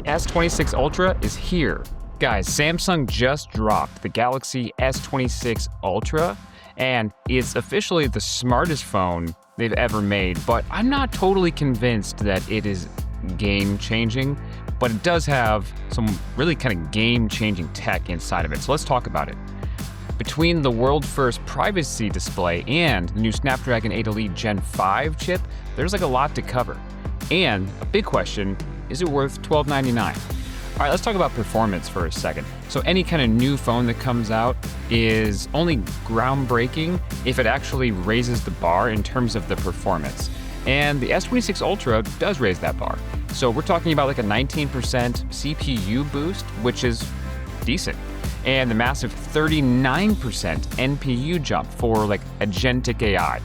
S26 Ultra is here. Guys, Samsung just dropped the Galaxy S26 Ultra, and it's officially the smartest phone they've ever made, but I'm not totally convinced that it is game-changing, but it does have some really kind of game-changing tech inside of it, so let's talk about it. Between the world's first privacy display and the new Snapdragon 8 Elite Gen 5 chip, there's like a lot to cover. And a big question, is it worth $1299? All right, let's talk about performance for a second. So any kind of new phone that comes out is only groundbreaking if it actually raises the bar in terms of the performance. And the S26 Ultra does raise that bar. So we're talking about like a 19% CPU boost, which is decent. And the massive 39% NPU jump for like agentic AI,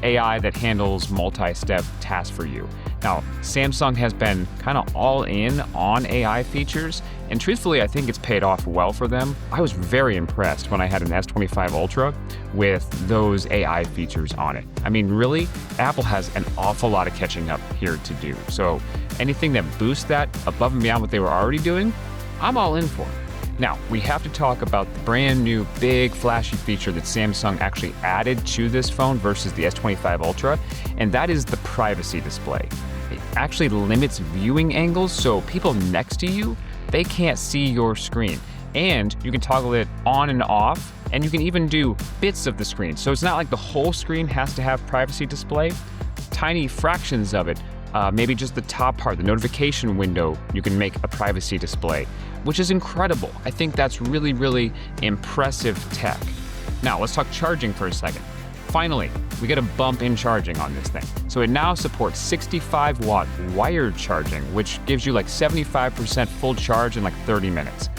AI that handles multi-step tasks for you. Now, Samsung has been kind of all in on AI features, and truthfully, I think it's paid off well for them. I was very impressed when I had an S25 Ultra with those AI features on it. I mean, really, Apple has an awful lot of catching up here to do. So anything that boosts that above and beyond what they were already doing, I'm all in for. Now, we have to talk about the brand new big flashy feature that Samsung actually added to this phone versus the S25 Ultra, and that is the privacy display. It actually limits viewing angles, so people next to you, they can't see your screen. And you can toggle it on and off, and you can even do bits of the screen. So it's not like the whole screen has to have privacy display. Tiny fractions of it, maybe just the top part, the notification window, you can make a privacy display, which is incredible. I think that's really, really impressive tech. Now, let's talk charging for a second. Finally, we get a bump in charging on this thing. So it now supports 65-watt wired charging, which gives you like 75% full charge in like 30 minutes.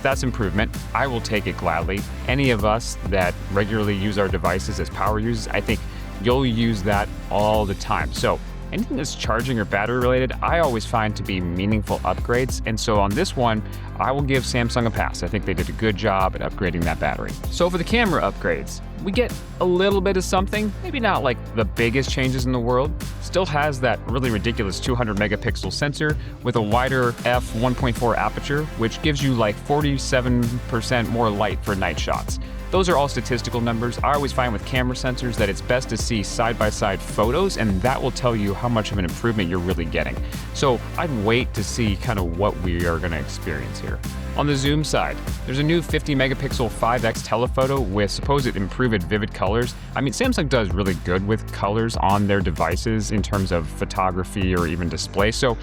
That's improvement. I will take it gladly. Any of us that regularly use our devices as power users, I think you'll use that all the time. So anything that's charging or battery related, I always find to be meaningful upgrades. And so on this one, I will give Samsung a pass. I think they did a good job at upgrading that battery. So for the camera upgrades, we get a little bit of something, maybe not like the biggest changes in the world. Still has that really ridiculous 200 megapixel sensor with a wider f1.4 aperture, which gives you like 47% more light for night shots. Those are all statistical numbers. I always find with camera sensors that it's best to see side-by-side photos, and that will tell you how much of an improvement you're really getting. So I'd wait to see kind of what we are gonna experience here. On the zoom side, there's a new 50 megapixel 5x telephoto with supposed improved vivid colors. I mean, Samsung does really good with colors on their devices in terms of photography or even display. So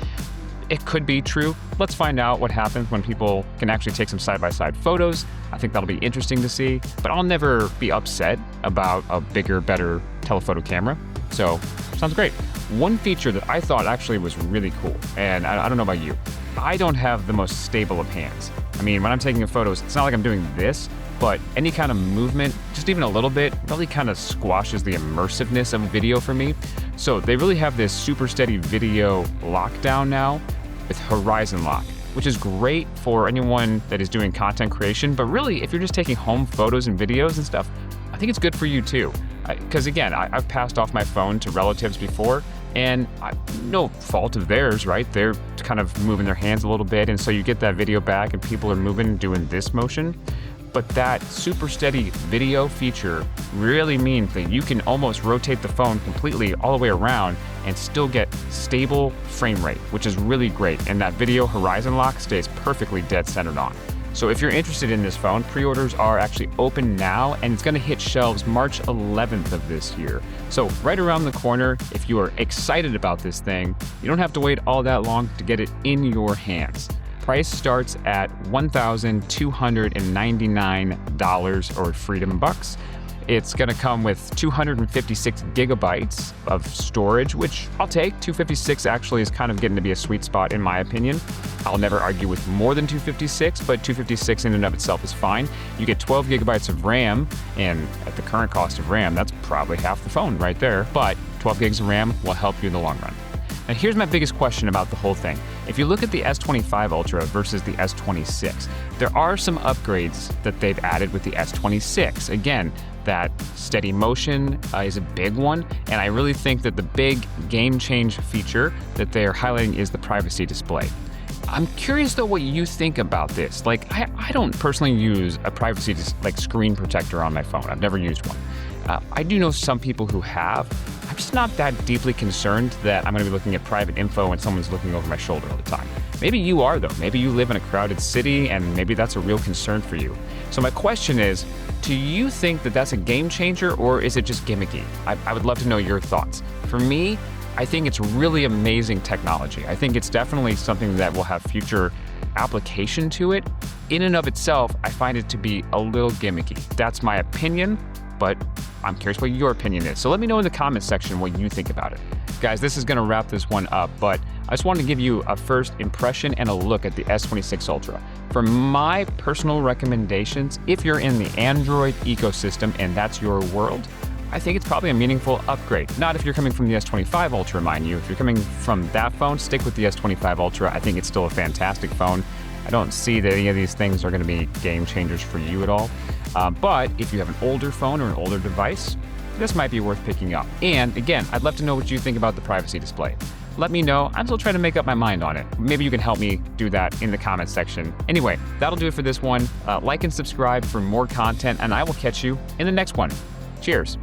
it could be true. Let's find out what happens when people can actually take some side-by-side photos. I think that'll be interesting to see, but I'll never be upset about a bigger, better telephoto camera. So, sounds great. One feature that I thought actually was really cool, and I don't know about you, I don't have the most stable of hands. I mean, when I'm taking photos, it's not like I'm doing this, but any kind of movement, just even a little bit, really kind of squashes the immersiveness of video for me. So they really have this super steady video lockdown now with Horizon Lock, which is great for anyone that is doing content creation, but really, if you're just taking home photos and videos and stuff, I think it's good for you too. Because again, I've passed off my phone to relatives before, and no fault of theirs, right? They're kind of moving their hands a little bit, and so you get that video back and people are moving, doing this motion. But that super steady video feature really means that you can almost rotate the phone completely all the way around and still get stable frame rate, which is really great. And that video horizon lock stays perfectly dead centered on. So if you're interested in this phone, pre-orders are actually open now, and it's gonna hit shelves March 11th of this year. So right around the corner, if you are excited about this thing, you don't have to wait all that long to get it in your hands. Price starts at $1,299 or freedom bucks. It's gonna come with 256 gigabytes of storage, which I'll take. 256 actually is kind of getting to be a sweet spot in my opinion. I'll never argue with more than 256, but 256 in and of itself is fine. You get 12 gigabytes of RAM, and at the current cost of RAM, that's probably half the phone right there. But 12 gigs of RAM will help you in the long run. Now here's my biggest question about the whole thing. If you look at the S25 Ultra versus the S26, there are some upgrades that they've added with the S26. Again, that steady motion is a big one, and I really think that the big game change feature that they're highlighting is the privacy display. I'm curious though what you think about this. Like, I don't personally use a privacy screen protector on my phone. I've never used one. I do know some people who have. I'm just not that deeply concerned that I'm going to be looking at private info when someone's looking over my shoulder all the time. Maybe you are, though. Maybe you live in a crowded city, and maybe that's a real concern for you. So my question is, do you think that that's a game changer, or is it just gimmicky? I would love to know your thoughts. For me, I think it's really amazing technology. I think it's definitely something that will have future application to it. In and of itself, I find it to be a little gimmicky. That's my opinion, but I'm curious what your opinion is. So let me know in the comments section what you think about it. Guys, this is gonna wrap this one up, but I just wanted to give you a first impression and a look at the S26 Ultra. For my personal recommendations, if you're in the Android ecosystem and that's your world, I think it's probably a meaningful upgrade. Not if you're coming from the S25 Ultra, mind you. If you're coming from that phone, stick with the S25 Ultra. I think it's still a fantastic phone. I don't see that any of these things are gonna be game changers for you at all. But if you have an older phone or an older device, this might be worth picking up. And again, I'd love to know what you think about the privacy display. Let me know. I'm still trying to make up my mind on it. Maybe you can help me do that in the comments section. Anyway, that'll do it for this one. Like and subscribe for more content, and I will catch you in the next one. Cheers.